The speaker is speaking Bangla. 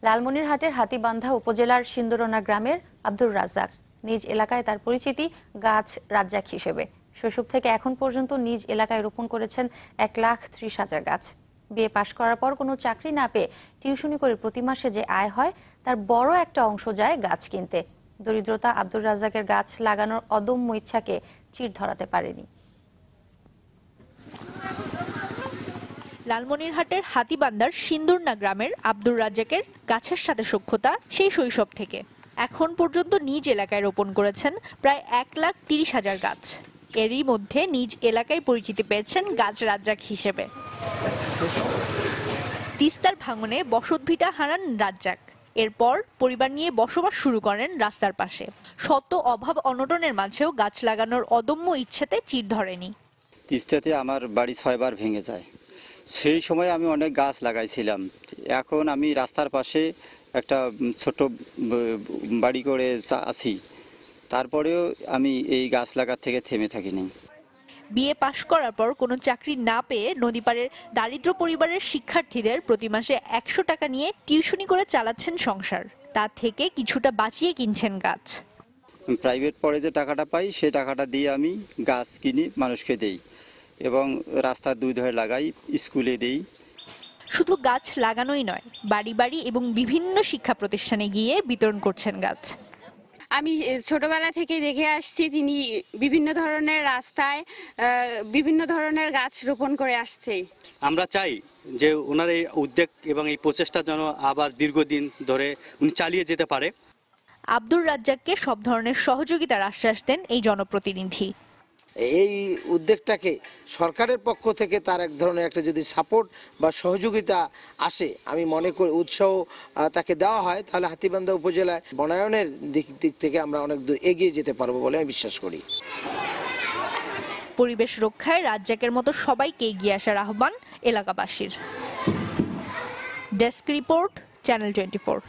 লালমনিরহাটের হাতীবান্ধা উপজেলার সিন্দুরনা গ্রামের আব্দুর রাজ্জাক নিজ এলাকায় তার পরিচিতি গাছ রাজ্জাক হিসেবে। শৈশব থেকে এখন পর্যন্ত নিজ এলাকায় রোপণ করেছেন 1,30,000 গাছ। বিএ পাশ করার পর কোনো চাকরি না পেয়ে টিউশনি করে প্রতি মাসে যে আয় হয় তার বড় একটা অংশ যায় গাছ কিনতে। দরিদ্রতা আব্দুর রাজ্জাকের গাছ লাগানোর অদম্য ইচ্ছাকে চির ধরাতে পারেনি। লালমনিরহাটের হাতীবান্ধার সিন্দুরনা গ্রামের আব্দুর রাজ্জাকের গাছের সাথে সখ্যতা সেই শৈশব থেকে। এখন পর্যন্ত নিজ এলাকায় রোপণ করেছেন প্রায় 1,30,000 গাছ। এরই মধ্যে নিজ এলাকায় পরিচিতি পেয়েছেন গাছ রাজ্জাক হিসেবে। তিস্তার ভাঙনে বসতভিটা হারান রাজ্জাক। এরপর পরিবার নিয়ে বসবাস শুরু করেন রাস্তার পাশে। শত অভাব অনটনের মাঝেও গাছ লাগানোর অদম্য ইচ্ছাতে চির ধরেনি। তিস্তাতে আমার বাড়ি 6 বার ভেঙে যায়, সেই সময় আমি অনেক গাছ লাগাইছিলাম। এখন আমি রাস্তার পাশে একটা ছোট বাড়ি করে আছি, তারপরেও আমি এই গাছ লাগার থেকে থেমে থাকিনি। বিএ পাশ করার পর কোনো চাকরি না পেয়ে নদীপাড়ের দারিদ্র পরিবারের শিক্ষার্থীদের প্রতি মাসে 100 টাকা নিয়ে টিউশনি করে চালাচ্ছেন সংসার। তা থেকে কিছুটা বাঁচিয়ে কিনছেন গাছ। প্রাইভেট পড়ে যে টাকাটা পাই সেই টাকাটা দিয়ে আমি গাছ কিনি, মানুষকে দেই এবং রাস্তার দুই ধারে লাগাই, স্কুলে দেই। শুধু গাছ লাগানোই নয়, বাড়ি বাড়ি এবং বিভিন্ন শিক্ষা প্রতিষ্ঠানে গিয়ে বিতরণ করছেন গাছ। আমি ছোটবেলা থেকে দেখে আসছি তিনি বিভিন্ন ধরনের রাস্তায় বিভিন্ন ধরনের গাছ রোপণ করে আসছে। আমরা চাই যে ওনার এই উদ্যোগ এবং এই প্রচেষ্টা যেন আবার দীর্ঘদিন ধরে উনি চালিয়ে যেতে পারে। আব্দুর রাজ্জাককে সব ধরনের সহযোগিতার আশ্বাস দেন এই জনপ্রতিনিধি। এই উদ্যোগটাকে সরকারের পক্ষ থেকে তার এক ধরনের একটা যদি সাপোর্ট বা সহযোগিতা আসে, আমি মনে করি উৎসাহ তাকে দেওয়া হয়, তাহলে হাতীবান্ধা উপজেলায় বনায়নের দিক থেকে আমরা অনেক দূর এগিয়ে যেতে পারবো বলে আমি বিশ্বাস করি। পরিবেশ রক্ষায় রাজ্জাকের মতো সবাইকে এগিয়ে আসার আহ্বান এলাকাবাসীর। Desk report, channel 24।